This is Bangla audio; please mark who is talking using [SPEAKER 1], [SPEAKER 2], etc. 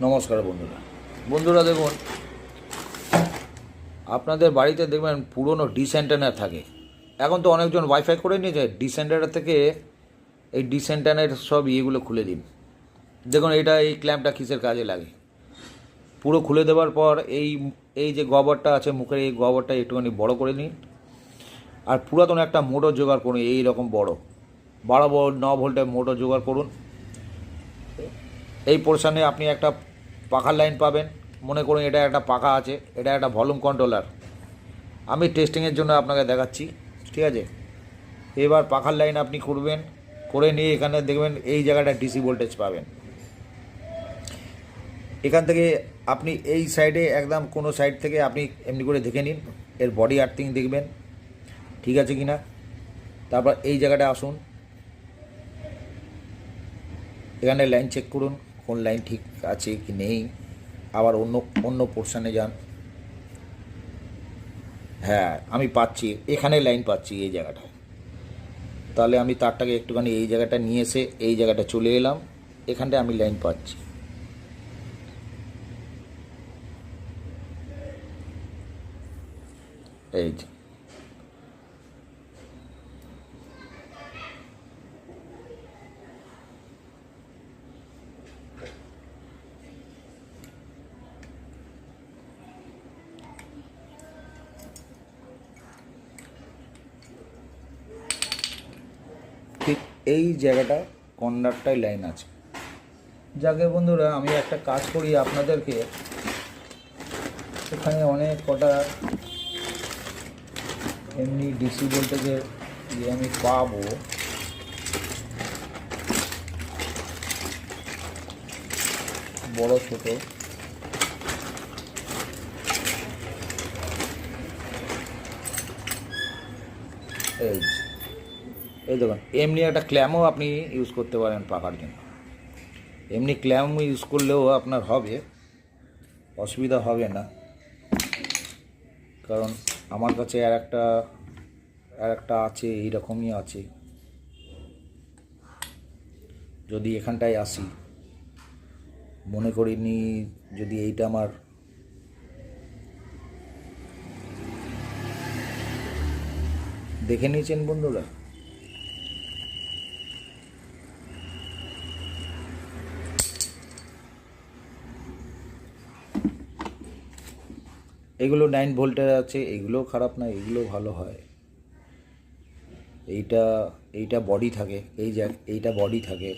[SPEAKER 1] নমস্কার বন্ধুরা। দেখুন, আপনাদের বাড়িতে দেখবেন পুরনো ডিশ অ্যান্টেনা থাকে। এখন তো অনেকজন ওয়াইফাই করে নিয়েছে। ডিশ অ্যান্টেনা থেকে এই ডিশ অ্যান্টেনার সব ইয়েগুলো খুলে দিন। দেখুন এই ক্ল্যাম্পটা কিসের কাজে লাগে। পুরো খুলে দেওয়ার পর এই এই যে গবরটা আছে মুখের, এই গবরটা একটুখানি বড় করে নিন। আর পুরাতন একটা মোটর জোগাড় করুন, এই রকম বড় 12 ভোল্ট 9 ভোল্টের মোটর জোগাড় করুন। এই পোর্শনে আপনি একটা পাখার লাইন পাবেন। মনে করুন এটা একটা পাখা আছে, এটা একটা ভলিউম কন্ট্রোলার। আমি টেস্টিংয়ের জন্য আপনাকে দেখাচ্ছি, ঠিক আছে? এবার পাখার লাইন আপনি করবেন, করে নিয়ে এখানে দেখবেন এই জায়গাটা ডিসি ভোল্টেজ পাবেন। এখান থেকে আপনি এই সাইডে একদম কোনো সাইড থেকে আপনি এমনি করে দেখে নিন, এর বডি আর্থিং দেখবেন ঠিক আছে কি না। তারপর এই জায়গাটা আসুন, এখানে লাইন চেক করুন কোন লাইন ঠিক আছে কি নেই। আবার অন্য অন্য পোর্শনে যান। হ্যাঁ, আমি পাচ্ছি, এখানে লাইন পাচ্ছি এই জায়গাটায়। তাহলে আমি তারটাকে একটুখানি এই জায়গাটা নিয়ে এসে এই জায়গাটা চলে এলাম, এখানটায় আমি লাইন পাচ্ছি। এই যে ঠিক এই জায়গাটা কর্নারটায় লাইন আছে। যাকে বন্ধুরা, আমি একটা কাজ করি আপনাদেরকে, এখানে অনেক কটা এমনি ডিসি ভোল্টেজের ইয়ে আমি পাবো। বড় ছোট এই এই দেখুন, এমনি একটা ক্ল্যামও আপনি ইউজ করতে পারেন পাকার জন্য। এমনি ক্ল্যাম ইউজ করলেও আপনার হবে, অসুবিধা হবে না। কারণ আমার কাছে আর একটা আছে, এইরকমই আছে। যদি এখানটায় আসি, মনে করিনি যদি এইটা আমার দেখে নিয়েছেন বন্ধুরা। এগুলো 9 ভোল্টের আছে, এগুলোও খারাপ না, এগুলো ভালো হয়। এইটা এইটা বডি থাকে, এইটা বডি থাকে।